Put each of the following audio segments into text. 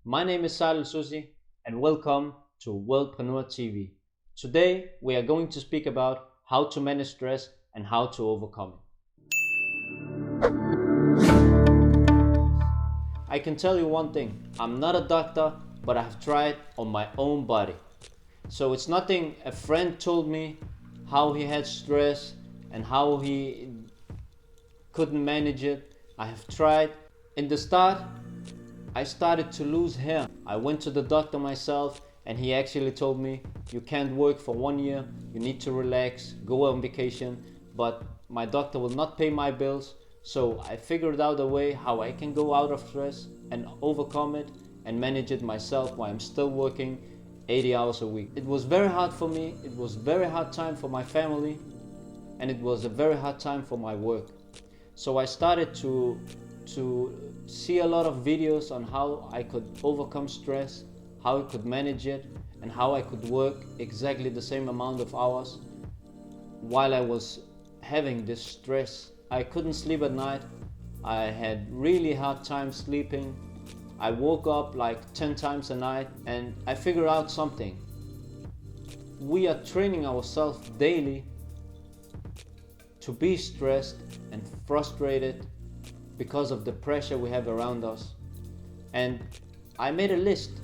My name is Salil Susi and welcome to Worldpreneur TV. Today we are going to speak about how to manage stress and how to overcome it. I can tell you one thing, I'm not a doctor, but I have tried on my own body. So it's nothing a friend told me how he had stress and how he couldn't manage it. I have tried. In the start, I started to lose hair. I went to the doctor myself and he actually told me, you can't work for 1 year, you need to relax, go on vacation, but my doctor will not pay my bills. So I figured out a way how I can go out of stress and overcome it and manage it myself while I'm still working 80 hours a week. It was very hard for me, it was a very hard time for my family, and it was a very hard time for my work. So I started to see a lot of videos on how I could overcome stress, how I could manage it, and how I could work exactly the same amount of hours while I was having this stress. I couldn't sleep at night. I had really hard time sleeping. I woke up like 10 times a night, and I figured out something. We are training ourselves daily to be stressed and frustrated because of the pressure we have around us. And I made a list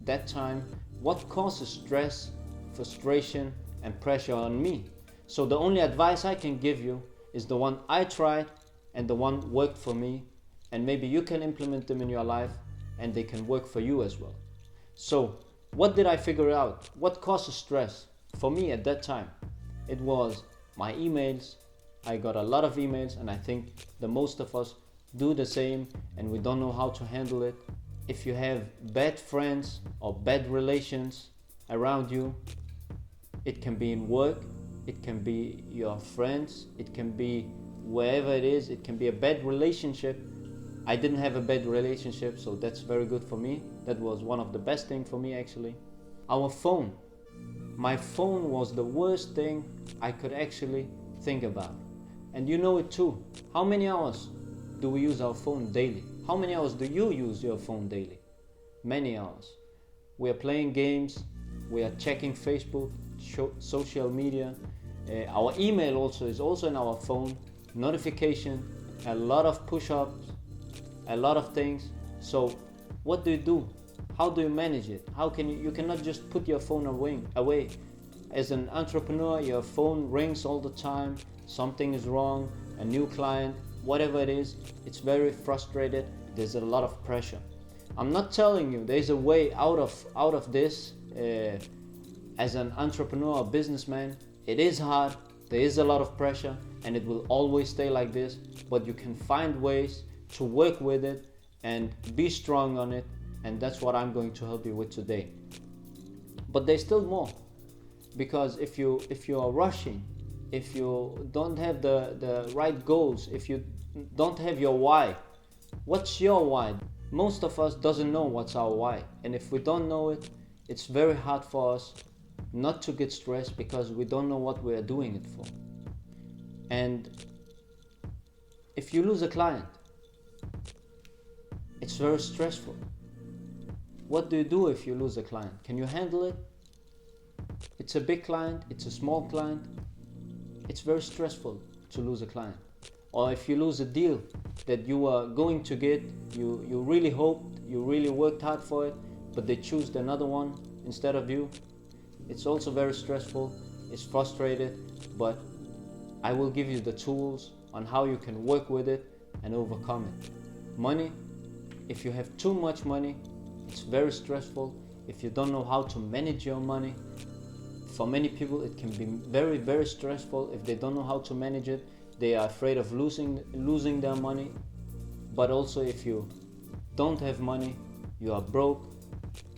that time, what causes stress, frustration and pressure on me. So the only advice I can give you is the one I tried and the one worked for me, and maybe you can implement them in your life and they can work for you as well. So what did I figure out? What causes stress? For me at that time, it was my emails. I got a lot of emails, and I think the most of us do the same, and we don't know how to handle it. If you have bad friends or bad relations around you, it can be in work, it can be your friends, it can be wherever it is, it can be a bad relationship. I didn't have a bad relationship, so that's very good for me. That was one of the best things for me actually. Our phone. My phone was the worst thing I could actually think about. And you know it too. How many hours do we use our phone daily? How many hours do you use your phone daily? Many hours. We are playing games, we are checking Facebook, social media. Our email also is also in our phone. Notification, a lot of push-ups, a lot of things. So what do? How do you manage it? How can you cannot just put your phone away. As an entrepreneur, your phone rings all the time. Something is wrong, a new client, whatever it is, it's very frustrated. There's a lot of pressure. I'm not telling you there's a way out of this. As an entrepreneur or businessman, it is hard, there is a lot of pressure, and it will always stay like this, but you can find ways to work with it and be strong on it, and that's what I'm going to help you with today. But there's still more, because if you are rushing, if you don't have the right goals, if you don't have your why, what's your why? Most of us doesn't know what's our why, and if we don't know it, it's very hard for us not to get stressed because we don't know what we are doing it for. And if you lose a client, it's very stressful. What do you do if you lose a client? Can you handle it? It's a big client, it's a small client. It's very stressful to lose a client. Or if you lose a deal that you are going to get, you really hoped, you really worked hard for it, but they choose another one instead of you. It's also very stressful, it's frustrated, but I will give you the tools on how you can work with it and overcome it. Money, if you have too much money, it's very stressful. If you don't know how to manage your money, for many people it can be very, very stressful if they don't know how to manage it. They are afraid of losing their money. But also if you don't have money, you are broke,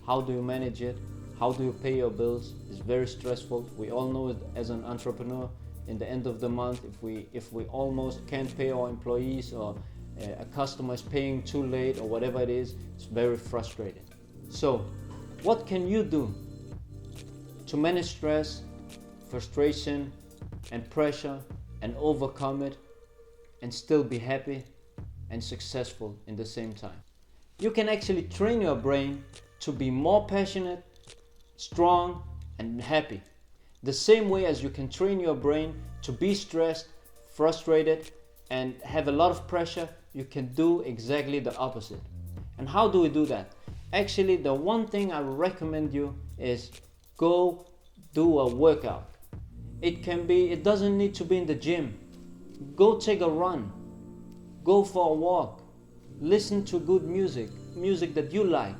how do you manage it? How do you pay your bills? It's very stressful. We all know it as an entrepreneur. In the end of the month, if we almost can't pay our employees, or a customer is paying too late, or whatever it is, it's very frustrating. So what can you do to manage stress, frustration and pressure and overcome it and still be happy and successful in the same time? You can actually train your brain to be more passionate, strong, and happy. The same way as you can train your brain to be stressed, frustrated, and have a lot of pressure, you can do exactly the opposite. And how do we do that? Actually, the one thing I would recommend you is go do a workout. It doesn't need to be in the gym. Go take a run. Go for a walk. Listen to good music that you like.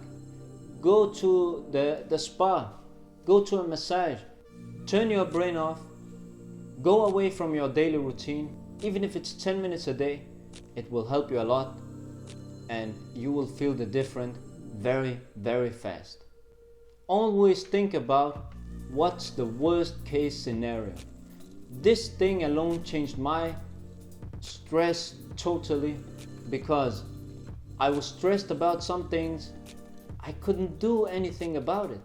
Go to the spa. Go to a massage. Turn your brain off. Go away from your daily routine. Even if it's 10 minutes a day, it will help you a lot, and you will feel the difference very, very fast. Always think about what's the worst case scenario. This thing alone changed my stress totally, because I was stressed about some things. I couldn't do anything about it.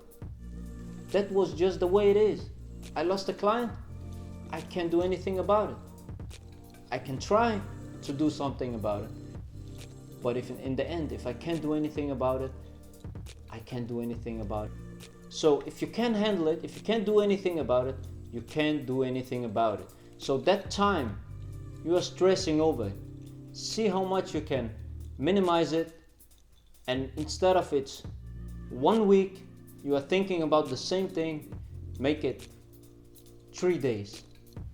That was just the way it is. I lost a client. I can't do anything about it. I can try to do something about it. But if in the end, if I can't do anything about it, I can't do anything about it. So if you can't handle it, if you can't do anything about it, you can't do anything about it. So that time you are stressing over it, see how much you can minimize it, and instead of it's 1 week you are thinking about the same thing, make it 3 days,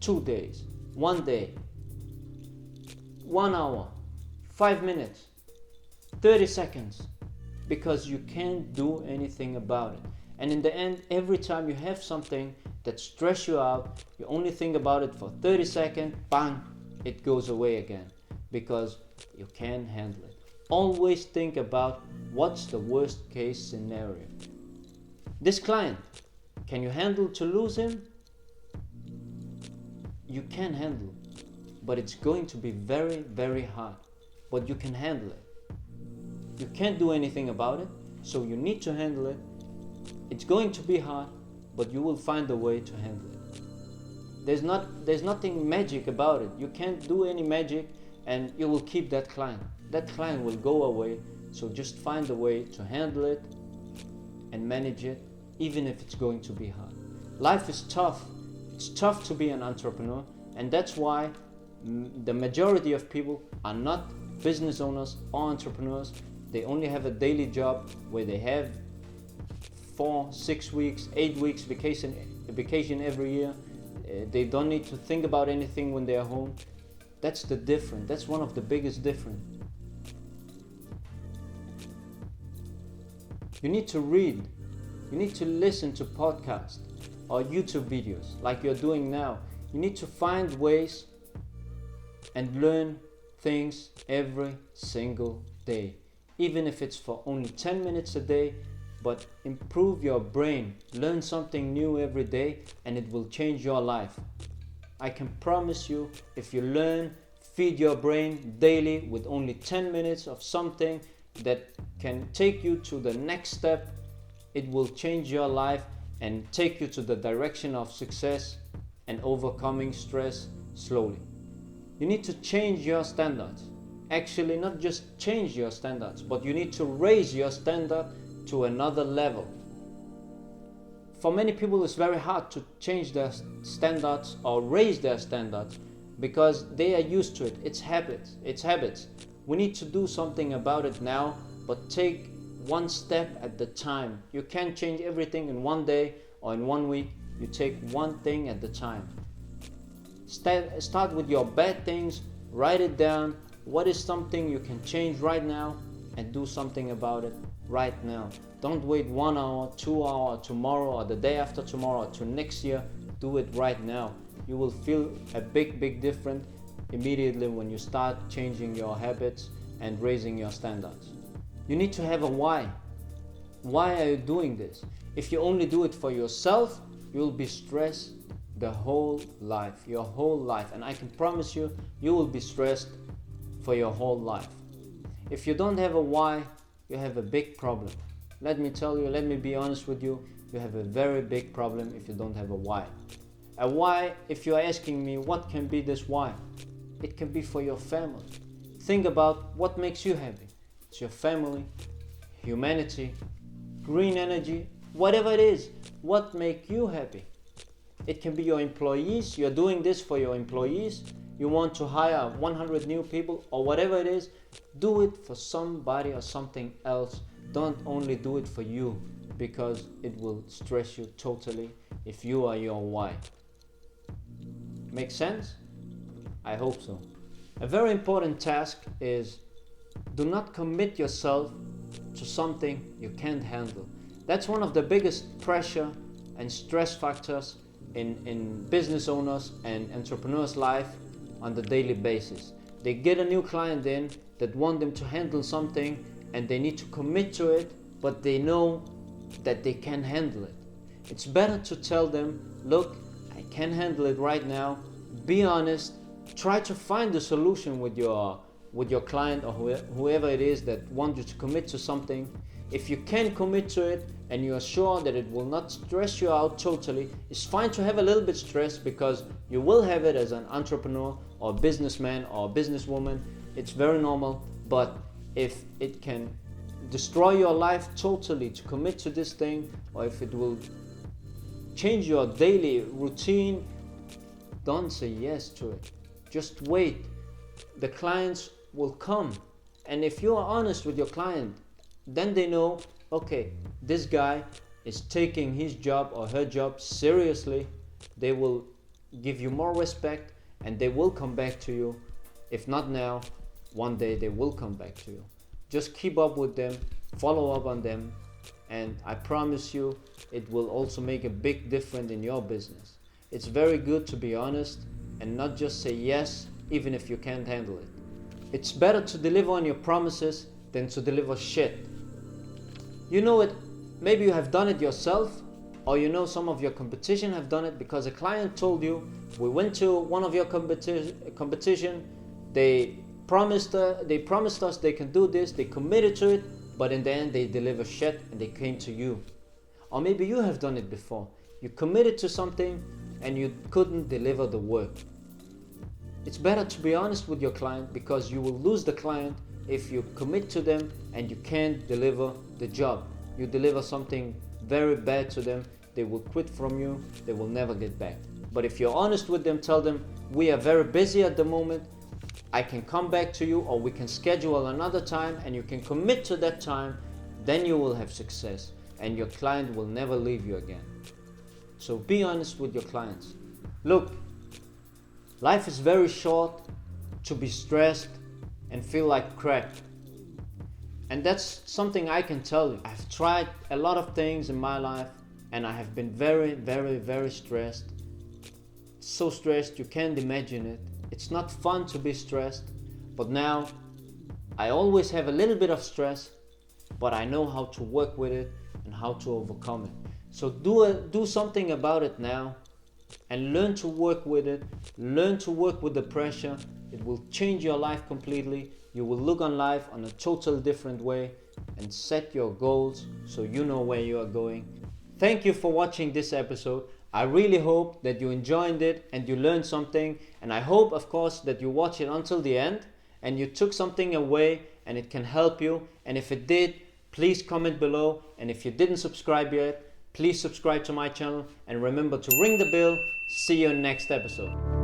2 days, 1 day, 1 hour, 5 minutes, 30 seconds, because you can't do anything about it. And in the end, every time you have something that stress you out, you only think about it for 30 seconds, bang, it goes away again, because you can't handle it. Always think about what's the worst case scenario. This client, can you handle to lose him? You can handle it, but it's going to be very, very hard, but you can handle it. You can't do anything about it, so you need to handle it. It's going to be hard, but you will find a way to handle it. There's nothing magic about it. You can't do any magic and you will keep that client. That client will go away, so just find a way to handle it and manage it, even if it's going to be hard. Life is tough. It's tough to be an entrepreneur, and that's why the majority of people are not business owners or entrepreneurs. They only have a daily job where they have 4, 6 weeks, 8 weeks vacation every year. They don't need to think about anything when they are home. That's the difference. That's one of the biggest difference. You need to read. You need to listen to podcasts or YouTube videos like you're doing now. You need to find ways and learn things every single day. Even if it's for only 10 minutes a day, but improve your brain. Learn something new every day and it will change your life. I can promise you, if you learn, feed your brain daily with only 10 minutes of something that can take you to the next step, it will change your life and take you to the direction of success and overcoming stress slowly. You need to change your standards. Actually, not just change your standards, but you need to raise your standard to another level. For many people, it's very hard to change their standards or raise their standards because they are used to it. It's habits. It's habits. We need to do something about it now, but take one step at the time. You can't change everything in 1 day or in 1 week. You take one thing at the time. Start with your bad things, write it down. What is something you can change right now, and do something about it right now. Don't wait 1 hour, 2 hours, tomorrow or the day after tomorrow or to next year. Do it right now. You will feel a big difference immediately when you start changing your habits and raising your standards. You need to have a why. Why are you doing this? If you only do it for yourself, you'll be stressed the whole life, your whole life. And I can promise you, you will be stressed for your whole life. If you don't have a why, you have a big problem. Let me tell you, let me be honest with you, you have a very big problem if you don't have a why. A why, if you are asking me what can be this why, it can be for your family. Think about what makes you happy. It's your family, humanity, green energy, whatever it is, what makes you happy. It can be your employees, you're doing this for your employees, you want to hire 100 new people or whatever it is, do it for somebody or something else. Don't only do it for you, because it will stress you totally if you are your why. Make sense? I hope so. A very important task is do not commit yourself to something you can't handle. That's one of the biggest pressure and stress factors in business owners and entrepreneurs' life on the daily basis. They get a new client in that want them to handle something and they need to commit to it, but they know that they can handle it. It's better to tell them, look, I can handle it right now. Be honest. Try to find a solution with your client or whoever it is that wants you to commit to something. If you can commit to it and you are sure that it will not stress you out totally, it's fine to have a little bit stress, because you will have it as an entrepreneur or businessman or businesswoman. It's very normal. But if it can destroy your life totally to commit to this thing, or if it will change your daily routine, don't say yes to it. Just wait. The clients will come. And if you are honest with your client, then they know, okay, this guy is taking his job or her job seriously. They will give you more respect and they will come back to you. If not now, one day they will come back to you. Just keep up with them, follow up on them, and I promise you it will also make a big difference in your business. It's very good to be honest and not just say yes even if you can't handle it. It's better to deliver on your promises than to deliver shit. You know it, maybe you have done it yourself, or you know some of your competition have done it because a client told you, we went to one of your competition, they promised us they can do this, they committed to it, but in the end they deliver shit and they came to you. Or maybe you have done it before. You committed to something and you couldn't deliver the work. It's better to be honest with your client, because you will lose the client if you commit to them and you can't deliver the job. You deliver something very bad to them, they will quit from you, they will never get back. But if you're honest with them, tell them, we are very busy at the moment, I can come back to you, or we can schedule another time and you can commit to that time, then you will have success and your client will never leave you again. So be honest with your clients. Look, life is very short to be stressed and feel like crap. And that's something I can tell you. I've tried a lot of things in my life and I have been very, very, very stressed. So stressed you can't imagine it. It's not fun to be stressed, but now I always have a little bit of stress, but I know how to work with it and how to overcome it. So do something about it now and learn to work with it. Learn to work with the pressure. It will change your life completely. You will look on life on a totally different way and set your goals so you know where you are going. Thank you for watching this episode. I really hope that you enjoyed it and you learned something, and I hope of course that you watch it until the end and you took something away and it can help you. And if it did, please comment below, and if you didn't subscribe yet, please subscribe to my channel and remember to ring the bell. See you in the next episode.